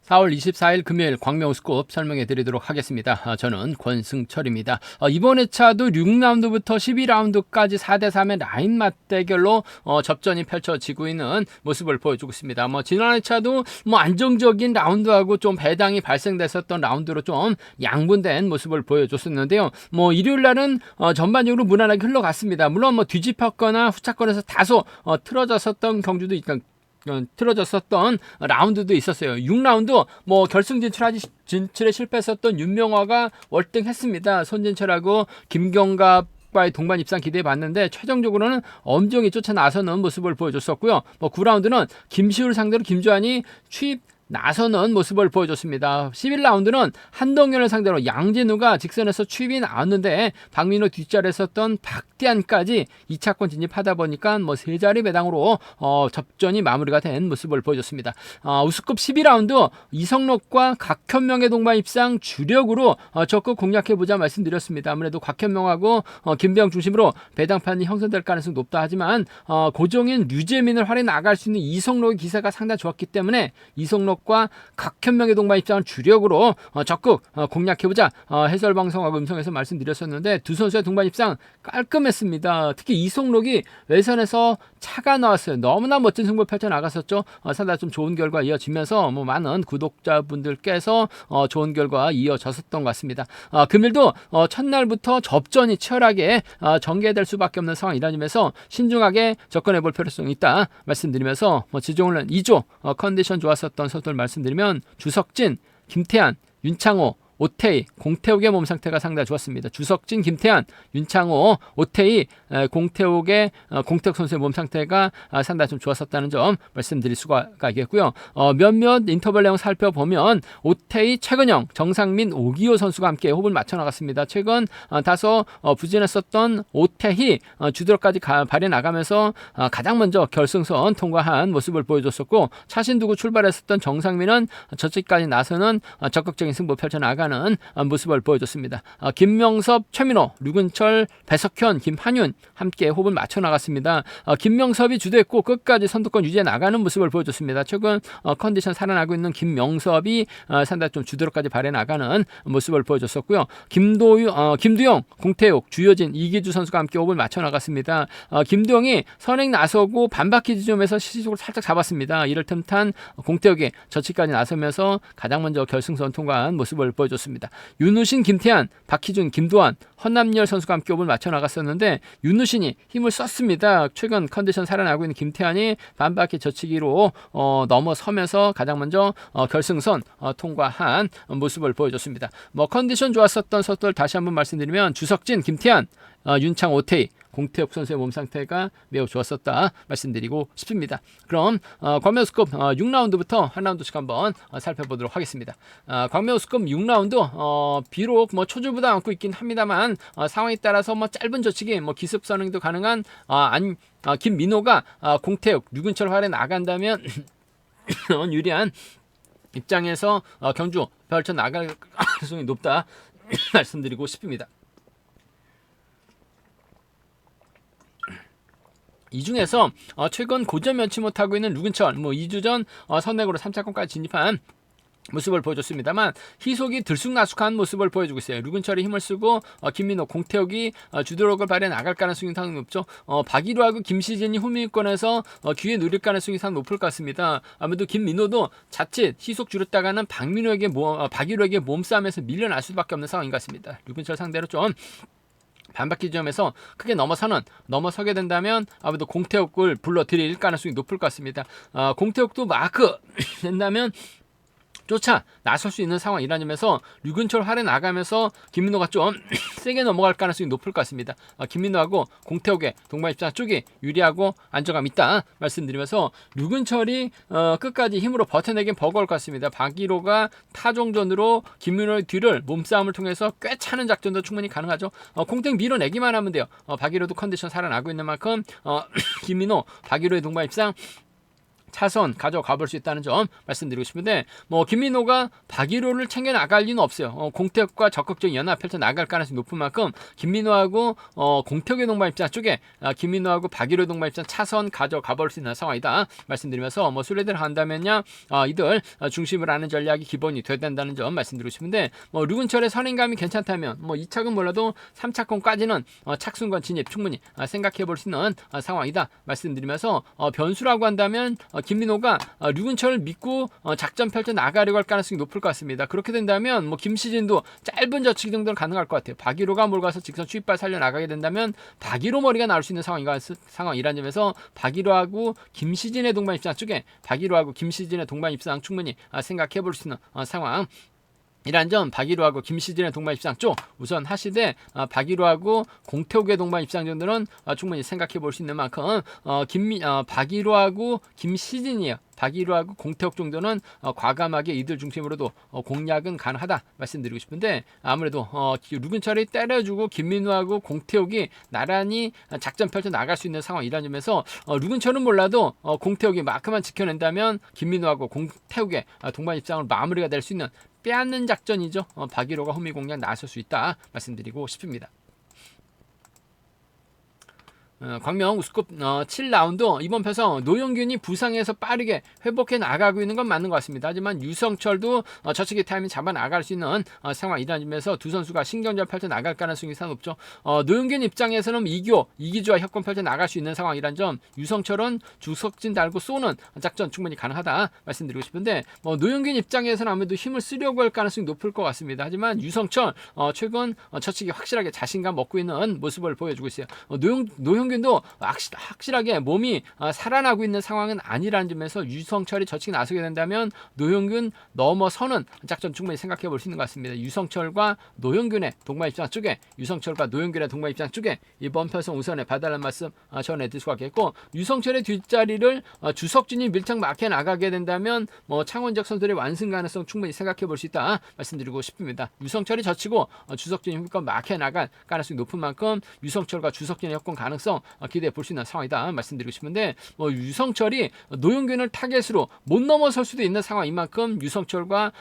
4월 24일 금요일 광명스급 설명해 드리도록 하겠습니다. 저는 권승철입니다. 이번 회차도 6라운드부터 12라운드까지 4대3의 라인 맞대결로 접전이 펼쳐지고 있는 모습을 보여주고 있습니다. 지난 회차도 안정적인 라운드하고 좀 배당이 발생됐었던 라운드로 좀 양분된 모습을 보여줬었는데요. 일요일 날은 전반적으로 무난하게 흘러갔습니다. 물론 뒤집혔거나 후차권에서 다소 틀어졌었던 경주도 틀어졌었던 라운드도 있었어요. 6라운드 결승 진출에 실패했었던 윤명화가 월등했습니다. 손진철하고 김경갑과의 동반 입상 기대해 봤는데 최종적으로는 엄정히 쫓아 나서는 모습을 보여줬었고요. 9라운드는 김시울 상대로 김주환이 취입 나서는 모습을 보여줬습니다. 11라운드는 한동현을 상대로 양진우가 직선에서 취입이 나왔는데 박민호 뒷자리에 섰던 박대한까지 2차권 진입하다 보니까 세 자리 배당으로 접전이 마무리가 된 모습을 보여줬습니다. 우승급 12라운드 이성록과 곽현명의 동반 입상 주력으로 적극 공략해보자 말씀드렸습니다. 아무래도 곽현명하고 김배영 중심으로 배당판이 형성될 가능성이 높다 하지만 고종인 류재민을 활용해 나갈 수 있는 이성록의 기세가 상당히 좋았기 때문에 이성록 과 곽현명의 동반 입장을 주력으로 적극 공략해보자 해설방송하고 음성에서 말씀드렸었는데 두 선수의 동반 입상 깔끔했습니다. 특히 이성록이 외선에서 차가 나왔어요. 너무나 멋진 승부를 펼쳐나갔었죠. 상당히 좀 좋은 결과 이어지면서 많은 구독자분들께서 좋은 결과 이어졌었던 것 같습니다. 금일도 첫날부터 접전이 치열하게 전개될 수밖에 없는 상황이라면서 신중하게 접근해볼 필요성이 있다 말씀드리면서 지종훈련 2조 컨디션 좋았었던 선수들 말씀드리면 주석진, 김태한, 윤창호, 오태희, 공태욱의 몸 상태가 상당히 좋았습니다. 주석진, 김태한, 윤창호, 오태희, 공태욱 선수의 몸 상태가 상당히 좀 좋았었다는 점 말씀드릴 수가 있겠고요. 몇몇 인터벌 내용 살펴보면 오태희, 최근영, 정상민, 오기호 선수가 함께 호흡을 맞춰 나갔습니다. 최근 다소 부진했었던 오태희 주도력까지 발휘해 나가면서 가장 먼저 결승선 통과한 모습을 보여줬었고 차신 두고 출발했었던 정상민은 저쪽까지 나서는 적극적인 승부 펼쳐 나가는 모습을 보여줬습니다. 김명섭, 최민호, 류근철, 배석현, 김한윤 함께 호흡을 맞춰 나갔습니다. 김명섭이 주도했고 끝까지 선두권 유지해 나가는 모습을 보여줬습니다. 최근 컨디션 살아나고 있는 김명섭이 상당히 좀 주도력까지 발휘해 나가는 모습을 보여줬었고요. 김두영, 공태욱, 주효진, 이기주 선수가 함께 호흡을 맞춰 나갔습니다. 김두영이 선행 나서고 반바퀴 지점에서 시속을 살짝 잡았습니다. 이를 틈탄 공태욱이 저치까지 나서면서 가장 먼저 결승선 통과한 모습을 보여줬습니다. 윤우신, 김태한, 박희준, 김도환, 헌남열 선수가 함께 호흡을 맞춰 나갔었는데 윤우신이 힘을 썼습니다. 최근 컨디션 살아나고 있는 김태한이 반바퀴 젖히기로 넘어서면서 가장 먼저 결승선 통과한 모습을 보여줬습니다. 컨디션 좋았었던 선수들 다시 한번 말씀드리면 주석진, 김태한, 윤창, 오태희, 공태욱 선수의 몸 상태가 매우 좋았었다 말씀드리고 싶습니다. 그럼 광명스급 6라운드부터 한 라운드씩 한번 살펴보도록 하겠습니다. 광명스급 6라운드 비록 초조부담 안고 있긴 합니다만 상황에 따라서 짧은 저치기 기습 선행도 가능한 김민호가 공태욱, 류근철 활에 나간다면 유리한 입장에서 경주 펼쳐 나갈 가능성이 높다 말씀드리고 싶습니다. 이 중에서 최근 고점 면치 못하고 있는 류근철 2주 전 선행으로 3차권까지 진입한 모습을 보여줬습니다만 희속이 들쑥날쑥한 모습을 보여주고 있어요. 류근철이 힘을 쓰고 김민호, 공태욱이 주도력을 발휘해 나갈 가능성이 상당히 높죠. 박일호하고 김시진이 후미권에서 기회 누릴 가능성이 상당히 높을 것 같습니다. 아무래도 김민호도 자칫 희속 줄였다가는 박일호에게 몸싸움에서 밀려날 수밖에 없는 상황인 것 같습니다. 류근철 상대로 좀 반바퀴 지점에서 크게 넘어서게 된다면 아무래도 공태욱을 불러들일 가능성이 높을 것 같습니다. 공태욱도 마크 된다면 쫓아 나설 수 있는 상황이라면서 류근철 활에 나가면서 김민호가 좀 세게 넘어갈 가능성이 높을 것 같습니다. 김민호하고 공태욱의 동반 입장 쪽이 유리하고 안정감 있다 말씀드리면서 류근철이 끝까지 힘으로 버텨내긴 버거울 것 같습니다. 박일호가 타종전으로 김민호의 뒤를 몸싸움을 통해서 꽤 차는 작전도 충분히 가능하죠. 공태욱 밀어내기만 하면 돼요. 박일호도 컨디션 살아나고 있는 만큼 김민호, 박일호의 동반 입장 차선 가져가 볼 수 있다는 점 말씀드리고 싶은데 뭐 김민호가 박일호를 챙겨 나갈 리는 없어요. 공태욱과 적극적인 연합 펼쳐 나갈 가능성이 높은 만큼 김민호하고 공태욱의 동반 입장 쪽에 김민호하고 박일호 동반 입장 차선 가져가 볼 수 있는 상황이다 말씀드리면서 뭐 순례대로 한다면요 이들 중심을 하는 전략이 기본이 돼야 된다는 점 말씀드리고 싶은데 뭐 류근철의 선행감이 괜찮다면 뭐 2차건 몰라도 3차건까지는 착순권 진입 충분히 생각해 볼 수 있는 상황이다 말씀드리면서 변수라고 한다면 김민호가 류근철을 믿고 작전 펼쳐 나가려고 할 가능성이 높을 것 같습니다. 그렇게 된다면 뭐 김시진도 짧은 저치기 정도는 가능할 것 같아요. 박일호가 몰가서 직선 추입발 살려 나가게 된다면 박일호 머리가 나올 수 있는 상황이라는 점에서 박일호하고 김시진의 동반 입장 쪽에 박일호하고 김시진의 동반 입장 충분히 생각해 볼 수 있는 상황. 이란 점 박일호하고 김시진의 동반 입장 쪽 우선 하시되 박일호하고 공태욱의 동반 입장 정도는 충분히 생각해 볼 수 있는 만큼 박일호하고 김시진이에요. 박일호하고 공태욱 정도는 과감하게 이들 중심으로도 공략은 가능하다 말씀드리고 싶은데 아무래도 류근철이 때려주고 김민호하고 공태욱이 나란히 작전 펼쳐 나갈 수 있는 상황이라는 점에서 류근철은 몰라도 공태욱이 마크만 지켜낸다면 김민호하고 공태욱의 동반 입장으로 마무리가 될 수 있는 빼앗는 작전이죠. 박일호가 호미 공략 나설 수 있다 말씀드리고 싶습니다. 광명 우스컵 7라운드 이번 편성 노영균이 부상에서 빠르게 회복해 나가고 있는 건 맞는 것 같습니다. 하지만 유성철도 저측의 타이밍 잡아 나갈 수 있는 상황이라는 점에서 두 선수가 신경전 펼쳐 나갈 가능성이 상당히 높죠. 노영균 입장에서는 이기주와 협공 펼쳐 나갈 수 있는 상황이란 점, 유성철은 주석진 달고 쏘는 작전 충분히 가능하다 말씀드리고 싶은데 노영균 입장에서는 아무래도 힘을 쓰려고 할 가능성이 높을 것 같습니다. 하지만 유성철 최근 저측이 확실하게 자신감 먹고 있는 모습을 보여주고 있어요. 노영균도 확실하게 몸이 살아나고 있는 상황은 아니라는 점에서 유성철이 저측에 나서게 된다면 노영균 넘어서는 작전 충분히 생각해 볼 수 있는 것 같습니다. 유성철과 노영균의 동반 입장 쪽에 이번 편성 우선에 봐달라는 말씀 전해드릴 수가 있겠고 유성철의 뒷자리를 주석진이 밀착 막혀 나가게 된다면 창원적 선수들의 완승 가능성 충분히 생각해 볼 수 있다 말씀드리고 싶습니다. 유성철이 젖히고 주석진이 흠껏 막혀 나갈 가능성이 높은 만큼 유성철과 주석진의 협공 가능성 기대해 볼 수 있는 상황이다 말씀드리고 싶은데 유성철이 노영균을 타겟으로 못 넘어설 수도 있는 상황인 만큼 유성철과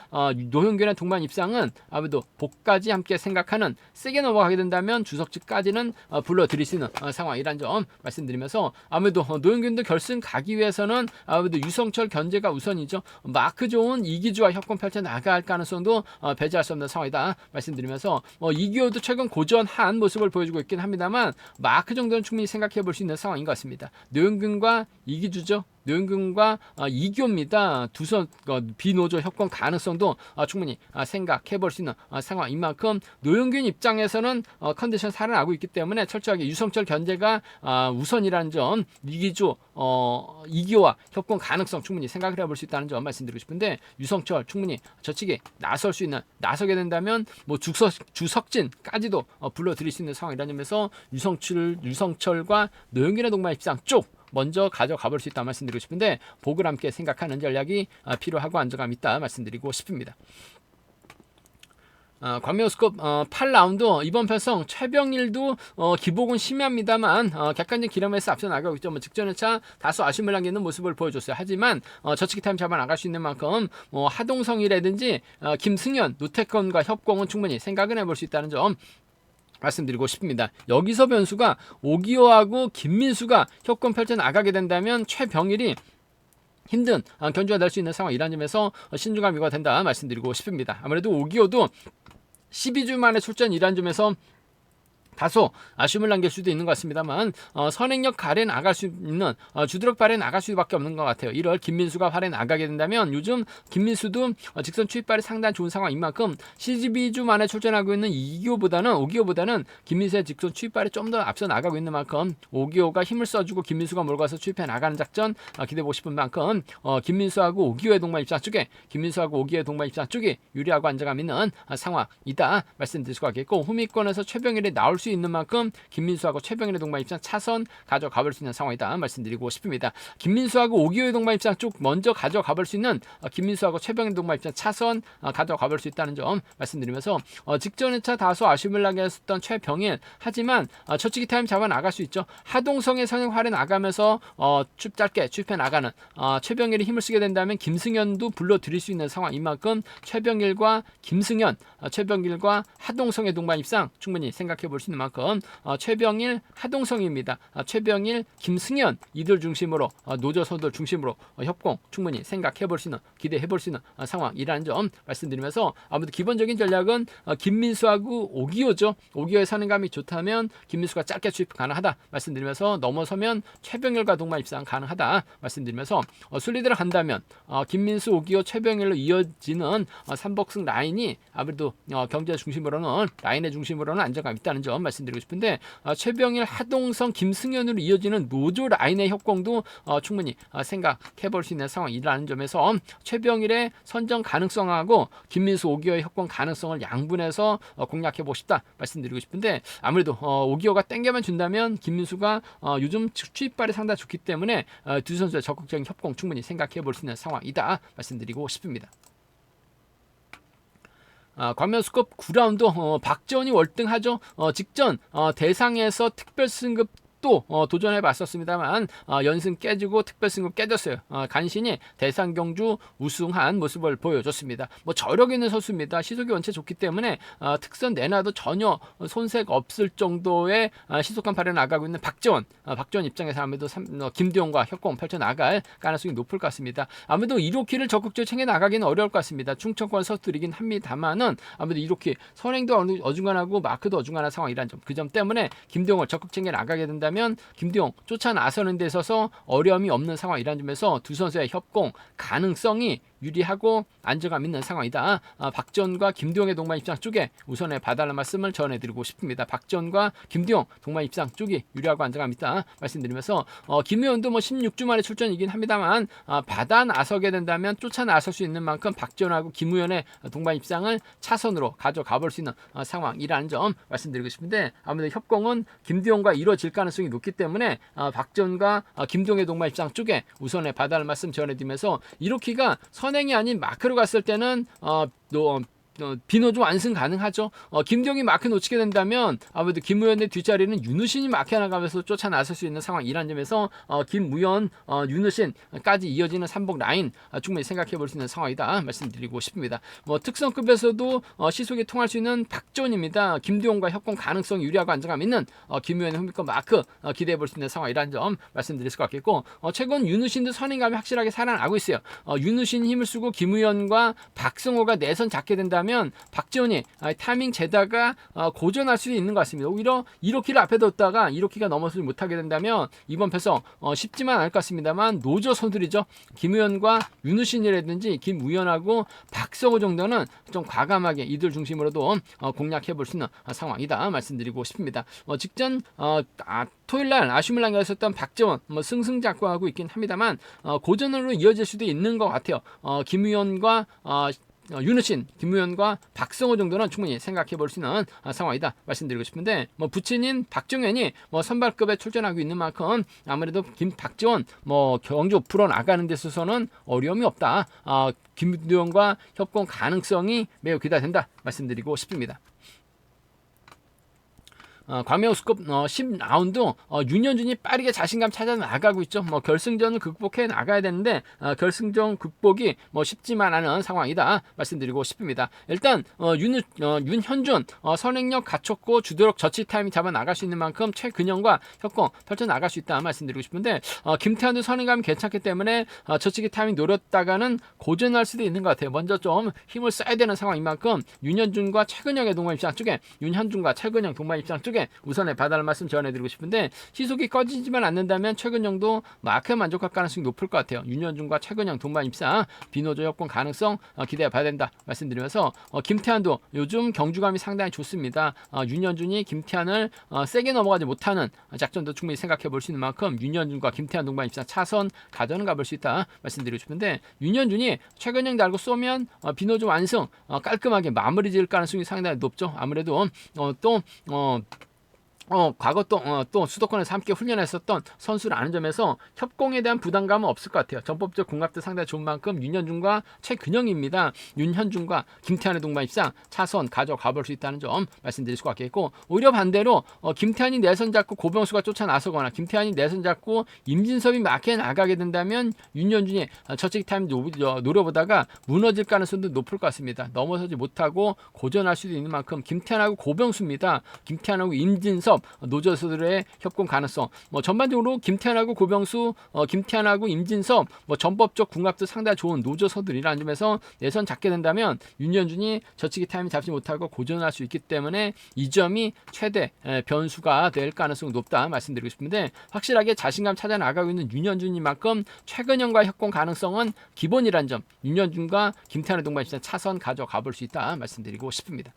노영균의 동반 입상은 아무래도 복까지 함께 생각하는 세게 넘어가게 된다면 주석진까지는 불러들일 수 있는 상황이란 점 말씀드리면서 아무래도 노영균도 결승 가기 위해서는 아무래도 유성철 견제가 우선이죠. 마크 좋은 이기주와 협공 펼쳐 나갈 가능성도 배제할 수 없는 상황이다 말씀드리면서 이기호도 최근 고전한 모습을 보여주고 있긴 합니다만 마크 정도는 충분히 생각해 볼 수 있는 상황인 것 같습니다. 노영균과 이기주죠. 노영균과 이기호입니다. 두선 비노조 협공 가능성도 충분히 생각해 볼 수 있는 상황인 만큼 노영균 입장에서는 컨디션 살아나고 있기 때문에 철저하게 유성철 견제가 우선이라는 점, 이기주 이기호와 협공 가능성 충분히 생각을 해볼 수 있다는 점 말씀드리고 싶은데 유성철 충분히 저측에 나서게 된다면 주석진까지도 불러들일 수 있는 상황이라는 점에서 유성철과 노영균의 동반 입장 쪽 먼저 가져가 볼 수 있다 말씀드리고 싶은데 복을 함께 생각하는 전략이 필요하고 안정감 있다 말씀드리고 싶습니다. 광명스컵 8라운드 이번 편성 최병일도 기복은 심합니다만 객관적 기량에서 앞서 나가고 있죠. 직전 회차 다소 아쉬움을 남기는 모습을 보여줬어요. 하지만 저측 타임 잡아 나갈 수 있는 만큼 하동성이라든지 김승현, 노태권과 협공은 충분히 생각을 해볼 수 있다는 점 말씀드리고 싶습니다. 여기서 변수가 오기호하고 김민수가 협공 펼쳐 나가게 된다면 최병일이 힘든 견주가 될 수 있는 상황이라는 점에서 신중함 요구가 된다 말씀드리고 싶습니다. 아무래도 오기호도 12주 만에 출전이라는 점에서 다소 아쉬움을 남길 수도 있는 것 같습니다만 선행력 발에 나갈 수 있는 주드럭 발에 나갈 수밖에 없는 것 같아요. 이럴 김민수가 발에 나가게 된다면 요즘 김민수도 직선 추입발이 상당히 좋은 상황인 만큼 12주 만에 출전하고 있는 오기호보다는 김민수의 직선 추입발이 좀 더 앞서 나가고 있는 만큼 오기호가 힘을 써주고 김민수가 몰아서 추입해 나가는 작전 기대해보고 싶은 만큼 김민수하고 오기호의 동반 입장 쪽에 유리하고 안정감 있는 상황이다 말씀드릴 수가 있겠고 후미권에서 최병일이 나올 수 수 있는 만큼 김민수하고 최병일의 동반 입장 차선 가져가 볼 수 있는 상황이다 말씀드리고 싶습니다. 김민수하고 오기호의 동반 입장 쭉 먼저 가져가 볼 수 있는 김민수하고 최병일의 동반 입장 차선 가져가 볼 수 있다는 점 말씀드리면서 직전 회차 다소 아쉬움을 나게 했었던 최병일, 하지만 저치기 타임 잡아 나갈 수 있죠. 하동성의 선행활에 나가면서 짧게 추입해 나가는 최병일이 힘을 쓰게 된다면 김승현도 불러들일 수 있는 상황. 이만큼 최병일과 김승현, 최병일과 하동성의 동반 입상 충분히 생각해 볼 수 있는 만큼 최병일, 하동성입니다. 최병일, 김승현 이들 중심으로 노조선들 중심으로 협공 충분히 생각해 볼 수 있는, 기대해 볼 수 있는 상황이라는 점 말씀드리면서 아무래도 기본적인 전략은 김민수하고 오기호죠. 오기호의 선행감이 좋다면 김민수가 짧게 추입 가능하다 말씀드리면서 넘어서면 최병일과 동반 입상 가능하다 말씀드리면서 순리대로 간다면 김민수, 오기호, 최병일로 이어지는 삼복승 라인이 아무래도 경제 중심으로는, 라인의 중심으로는 안정감이 있다는 점 말씀드리고 싶은데 최병일, 하동성, 김승현으로 이어지는 노조 라인의 협공도 충분히 생각해 볼 수 있는 상황이라는 점에서 최병일의 선정 가능성하고 김민수, 오기호의 협공 가능성을 양분해서 공략해 보고 싶다 말씀드리고 싶은데 아무래도 오기호가 땡겨만 준다면 김민수가 요즘 추입발이 상당히 좋기 때문에 두 선수의 적극적인 협공 충분히 생각해 볼 수 있는 상황이다 말씀드리고 싶습니다. 광명수급 9라운드 박지원이 월등하죠. 직전 대상에서 특별 승급 또 도전해 봤었습니다만 연승 깨지고 특별 승급 깨졌어요. 간신히 대상 경주 우승한 모습을 보여줬습니다. 뭐 저력 있는 선수입니다. 시속이 원체 좋기 때문에 특선 내놔도 전혀 손색 없을 정도의 시속감 발휘 나가고 있는 박지원 입장에서 아무래도 김두용과 협공 펼쳐 나갈 가능성이 높을 것 같습니다. 아무래도 1호키를 적극적으로 챙겨 나가기는 어려울 것 같습니다. 충청권 선수들이긴 합니다만은 아무래도 1호키 선행도 어중간하고 마크도 어중간한 상황이란 점, 그 점 때문에 김두용을 적극 챙겨 나가게 된다. 면 김두용 쫓아 나서는 데 있어서 어려움이 없는 상황이라는 점에서 두 선수의 협공 가능성이 유리하고 안정감 있는 상황이다. 박지원과 김두용의 동반 입장 쪽에 우선에 봐달라는 말씀을 전해드리고 싶습니다. 박지원과 김두용 동반 입장 쪽이 유리하고 안정감 있다 말씀드리면서 김우현도 뭐 16주 만에 출전이긴 합니다만 받아 나서게 된다면 쫓아 나설 수 있는 만큼 박지원하고 김우현의 동반 입장을 차선으로 가져가 볼 수 있는 상황이라는 점 말씀드리고 싶은데 아무래도 협공은 김두용과 이루어질 가능성이 높기 때문에 박지원과 김두용의 동반 입장 쪽에 우선에 봐달라는 말씀 전해드리면서 이렇게가 선행이 아닌 마크로 갔을 때는 비노조 완승 가능하죠. 김두용이 마크 놓치게 된다면 아무래도 김우현의 뒷자리는 윤우신이 마크 나가면서 쫓아 나설 수 있는 상황이라는 점에서 김우현, 윤우신까지 이어지는 삼복 라인 충분히 생각해 볼 수 있는 상황이다 말씀드리고 싶습니다. 뭐 특성급에서도 시속이 통할 수 있는 박지원입니다. 김두용과 협공 가능성이 유리하고 안정감 있는 김우현의 홈미권 마크 기대해 볼 수 있는 상황이라는 점 말씀드릴 수 같겠고 최근 윤우신도 선행감이 확실하게 살아나고 있어요. 윤우신이 힘을 쓰고 김우현과 박성호가 내선 잡게 된다면 박지원이 타이밍 재다가 고전할 수 있는 것 같습니다. 오히려 1호키를 앞에 뒀다가 1호키가 넘어서지 못하게 된다면 이번 패서 쉽지만 않을 것 같습니다만 노조 선들이죠. 김우현과 윤우신이라든지 김우현하고 박성호 정도는 좀 과감하게 이들 중심으로도 공략해 볼 수 있는 상황이다 말씀드리고 싶습니다. 직전 토요일날 아쉬움을 남겼었던 박지원 승승장구하고 있긴 합니다만 고전으로 이어질 수도 있는 것 같아요. 김우현과 윤우신, 김우현과 박성호 정도는 충분히 생각해 볼 수 있는 상황이다 말씀드리고 싶은데 부친인 박정현이 선발급에 출전하고 있는 만큼 아무래도 박지원 경주 풀어 나가는 데 있어서는 어려움이 없다. 김두용과 협공 가능성이 매우 기대된다 말씀드리고 싶습니다. 광명수급 10라운드 윤현준이 빠르게 자신감 찾아 나가고 있죠. 결승전을 극복해 나가야 되는데 결승전 극복이 쉽지만 않은 상황이다 말씀드리고 싶습니다. 일단 윤현준 선행력 갖췄고 주도력 저치 타임이 잡아 나갈 수 있는 만큼 최근영과 협공 펼쳐 나갈 수 있다 말씀드리고 싶은데 김태환도 선행감이 괜찮기 때문에 저치기 타이밍 노렸다가는 고전할 수도 있는 것 같아요. 먼저 좀 힘을 써야 되는 상황인 만큼 윤현준과 최근영의 동반 입장 쪽에 윤현준과 최근영 동반 입장 쪽에 우선에 봐달라는 말씀 전해드리고 싶은데 시속이 꺼지지만 않는다면 최근영도 마크에 만족할 가능성이 높을 것 같아요. 윤현준과 최근영 동반 입상 비노조 협공 가능성 기대해 봐야 된다 말씀드리면서 김태환도 요즘 경주감이 상당히 좋습니다. 윤현준이 김태환을 세게 넘어가지 못하는 작전도 충분히 생각해 볼 수 있는 만큼 윤현준과 김태환 동반 입상 차선 가져는 가볼 수 있다 말씀드리고 싶은데 윤현준이 최근영 달고 쏘면 비노조 완승 깔끔하게 마무리 지을 가능성이 상당히 높죠. 아무래도 과거 또 수도권에서 함께 훈련했었던 선수라는 점에서 협공에 대한 부담감은 없을 것 같아요. 전법적 궁합도 상당히 좋은 만큼 윤현준과 최근영입니다. 윤현준과 김태환의 동반 입상 차선 가져가 볼 수 있다는 점 말씀드릴 수가 있겠고, 오히려 반대로 김태환이 내선 잡고 고병수가 쫓아 나서거나 김태환이 내선 잡고 임진섭이 막해 나가게 된다면 윤현준이 저치기 타임 노려보다가 무너질 가능성도 높을 것 같습니다. 넘어서지 못하고 고전할 수도 있는 만큼 김태환하고 고병수입니다. 김태환하고 임진섭 노조수들의 협공 가능성, 전반적으로 김태환하고 고병수, 김태환하고 임진섭 전법적 궁합도 상당히 좋은 노조서들이라는 점에서 내선 잡게 된다면 윤현준이 저치기 타임을 잡지 못하고 고전할 수 있기 때문에 이 점이 최대 변수가 될 가능성이 높다 말씀드리고 싶은데, 확실하게 자신감 찾아 나가고 있는 윤현준이만큼 최근형과 협공 가능성은 기본이란 점, 윤현준과 김태환의 동반 차선 가져가 볼 수 있다 말씀드리고 싶습니다.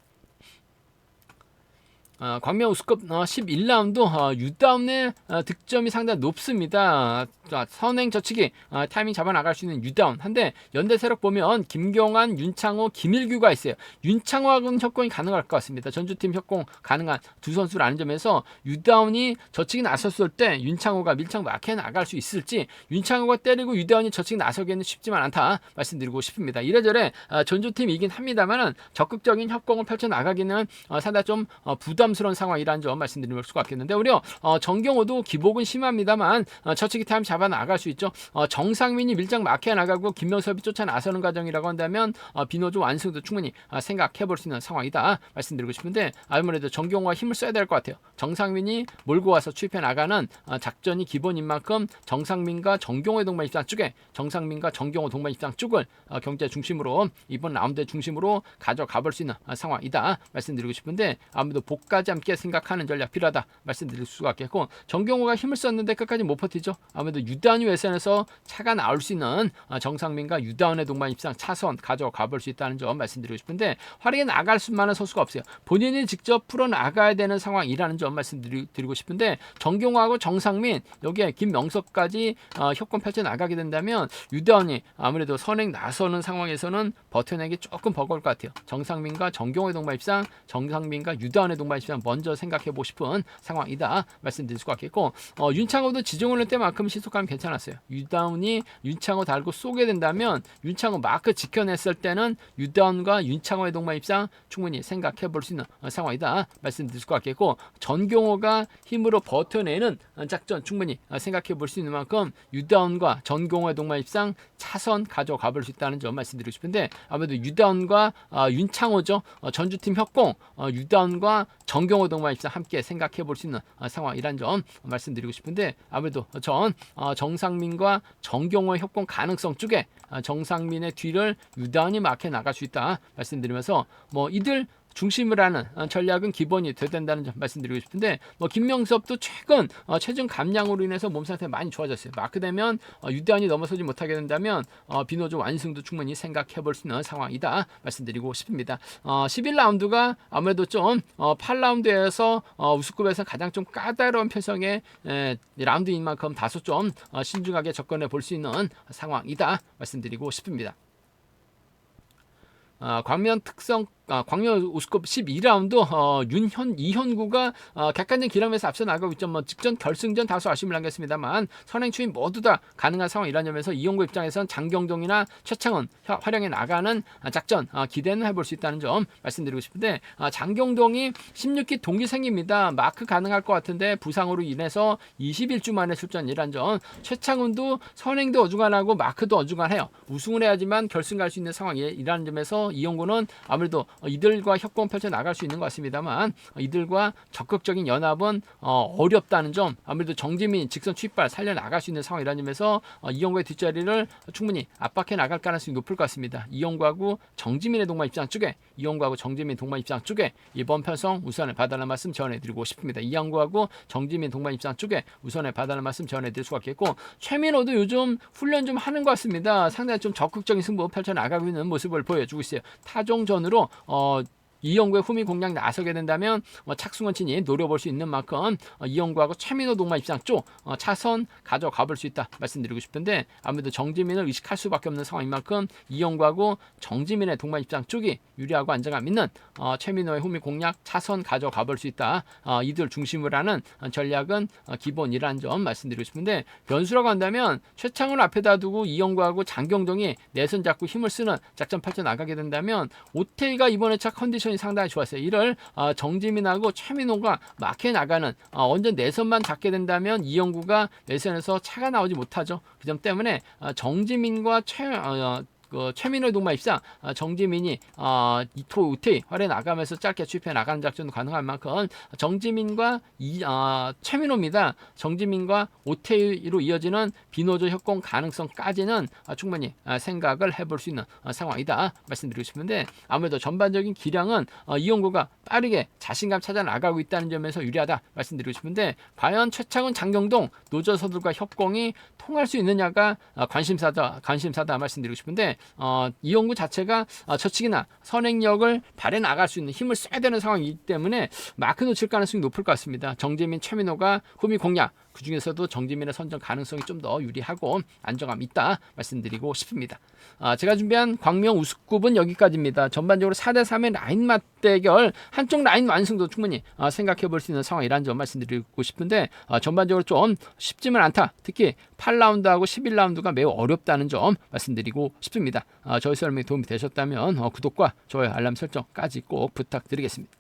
광명 우스컵 11라운드 유다운의 득점이 상당히 높습니다. 선행 저치기 타이밍 잡아 나갈 수 있는 유다운 한데, 연대 세력 보면 김경환, 윤창호, 김일규가 있어요. 윤창호하고는 협공이 가능할 것 같습니다. 전주팀 협공 가능한 두 선수라는 점에서 유다운이 저치기 나섰을 때 윤창호가 밀착 막혀 나갈 수 있을지, 윤창호가 때리고 유다운이 저치기 나서기에는 쉽지만 않다 말씀드리고 싶습니다. 이래저래 전주팀이 이긴 합니다만은 적극적인 협공을 펼쳐 나가기는 상당히 좀 부담스러운 상황이라는 점 말씀드릴 수가 있겠는데, 오히려 정경호도 기복은 심합니다만 저치기 타임 잡아 나갈 수 있죠. 정상민이 밀착 막혀 나가고 김명섭이 쫓아 나서는 과정이라고 한다면 비노조 완승도 충분히 생각해 볼 수 있는 상황이다 말씀드리고 싶은데, 아무래도 정경호가 힘을 써야 될 것 같아요. 정상민이 몰고 와서 추입해 나가는 작전이 기본인 만큼 정상민과 정경호의 동반 입장 쪽에, 정상민과 정경호 동반 입장 쪽을 경제 중심으로, 이번 라운드 중심으로 가져가 볼 수 있는 상황이다 말씀드리고 싶은데, 아무래도 복까지 함께 생각하는 전략 필요하다 말씀드릴 수가 있겠고, 정경호가 힘을 썼는데 끝까지 못 버티죠. 아무래도 유다운이 외선에서 차가 나올 수 있는 정상민과 유다운의 동반 입상 차선 가져가 볼 수 있다는 점 말씀드리고 싶은데, 활약에 나갈 수만한 선수가 없어요. 본인이 직접 풀어 나가야 되는 상황이라는 점 말씀드리고 싶은데, 정경호하고 정상민, 여기에 김명섭까지 협권 펼쳐 나가게 된다면 유다운이 아무래도 선행 나서는 상황에서는 버텨내기 조금 버거울 것 같아요. 정상민과 정경호의 동반 입상, 정상민과 유다운의 동반 입상 먼저 생각해 보고 싶은 상황이다 말씀드릴 수가 있겠고, 윤창호도 지정훈련 때만큼 시속감 괜찮았어요. 유다운이 윤창호 달고 쏘게 된다면 윤창호 마크 지켜냈을 때는 유다운과 윤창호의 동반 입상 충분히 생각해 볼 수 있는 상황이다 말씀드릴 수가 있겠고, 전경호가 힘으로 버텨내는 작전 충분히 생각해 볼 수 있는 만큼 유다운과 전경호의 동반 입상 차선 가져가 볼 수 있다는 점 말씀드리고 싶은데, 아무래도 유다운과 윤창호죠. 전주팀 협공, 유다운과 전경호 동반 입상 함께 생각해 볼 수 있는 상황이란 점 말씀드리고 싶은데, 아무래도 정상민과 정경호의 협공 가능성 쪽에 정상민의 뒤를 유다운이 막혀 나갈 수 있다 말씀드리면서, 이들 중심을 하는 전략은 기본이 돼야 된다는 점 말씀드리고 싶은데, 김명섭도 최근 체중 감량으로 인해서 몸 상태 많이 좋아졌어요. 마크되면 유다운이 넘어서지 못하게 된다면 비노조 완승도 충분히 생각해 볼 수 있는 상황이다 말씀드리고 싶습니다. 11라운드가 아무래도 좀 8라운드에서 우승급에서 가장 좀 까다로운 편성의 라운드인 만큼 다소 좀 신중하게 접근해 볼 수 있는 상황이다 말씀드리고 싶습니다. 광명 우스컵 12라운드 이현구가 객관적 기량에서 앞서 나가고 있죠. 직전 결승전 다소 아쉬움을 남겼습니다만 선행 추임 모두 다 가능한 상황이라는 점에서 이현구 입장에선 장경동이나 최창원 활용해 나가는 작전 기대는 해볼 수 있다는 점 말씀드리고 싶은데, 장경동이 16기 동기생입니다. 마크 가능할 것 같은데 부상으로 인해서 21주 만에 출전이라는 점, 최창원도 선행도 어중간하고 마크도 어중간해요. 우승을 해야지만 결승 갈 수 있는 상황이라는 점에서 이현구는 아무래도 이들과 협공 펼쳐 나갈 수 있는 것 같습니다만, 이들과 적극적인 연합은 어렵다는 점, 아무래도 정재민 직선 추입발 살려 나갈 수 있는 상황이라는 점에서 이영구의 뒷자리를 충분히 압박해 나갈 가능성이 높을 것 같습니다. 이영구하고 정재민의 동반 입장 쪽에, 이영구하고 정재민 동반 입장 쪽에 이번 편성 우선을 봐달라는 말씀 전해드리고 싶습니다. 이영구하고 정재민 동반 입장 쪽에 우선을 봐달라는 말씀 전해드릴 수가 있겠고, 최민호도 요즘 훈련 좀 하는 것 같습니다. 상당히 좀 적극적인 승부 펼쳐 나가고 있는 모습을 보여주고 있어요. 타종전으로 이영구의 후미 공략 나서게 된다면 착승원 진이 노려볼 수 있는 만큼 이영구하고 최민호 동반 입장 쪽 차선 가져가 볼 수 있다 말씀드리고 싶은데, 아무래도 정지민을 의식할 수밖에 없는 상황인 만큼 이영구하고 정지민의 동반 입장 쪽이 유리하고 안정감 있는 최민호의 후미 공략 차선 가져가 볼 수 있다. 이들 중심으로 하는 전략은 기본이라는 점 말씀드리고 싶은데, 변수라고 한다면 최창을 앞에다 두고 이영구하고 장경동이 내선 잡고 힘을 쓰는 작전 펼쳐 나가게 된다면 오태이가 이번에 차 컨디션이 상당히 좋았어요. 이를 정지민하고 최민호가 막혀 나가는 완전 내선만 잡게 된다면 이영구가 내선에서 차가 나오지 못하죠. 그 점 때문에 정지민과 최민호의 동반 입상, 정지민이 이토 우태이 활에 나가면서 짧게 추입해 나가는 작전도 가능한 만큼 정지민과 최민호입니다. 정지민과 오태이로 이어지는 비노조 협공 가능성까지는 충분히 생각을 해볼 수 있는 상황이다 말씀드리고 싶은데, 아무래도 전반적인 기량은 이용구가 빠르게 자신감 찾아 나가고 있다는 점에서 유리하다 말씀드리고 싶은데, 과연 최창은 장경동 노조서들과 협공이 통할 수 있느냐가 관심사다 말씀드리고 싶은데, 이용구 자체가 저측이나 선행력을 발해 나갈 수 있는 힘을 써야 되는 상황이기 때문에 마크 놓칠 가능성이 높을 것 같습니다. 정재민, 최민호가 후미 공략, 그 중에서도 정지민의 선정 가능성이 좀 더 유리하고 안정감 있다 말씀드리고 싶습니다. 제가 준비한 광명 우승급은 여기까지입니다. 전반적으로 4대3의 라인 맞대결, 한쪽 라인 완승도 충분히 생각해 볼 수 있는 상황이라는 점 말씀드리고 싶은데, 전반적으로 좀 쉽지는 않다. 특히 8라운드하고 11라운드가 매우 어렵다는 점 말씀드리고 싶습니다. 저희 설명이 도움이 되셨다면 구독과 좋아요, 알람 설정까지 꼭 부탁드리겠습니다.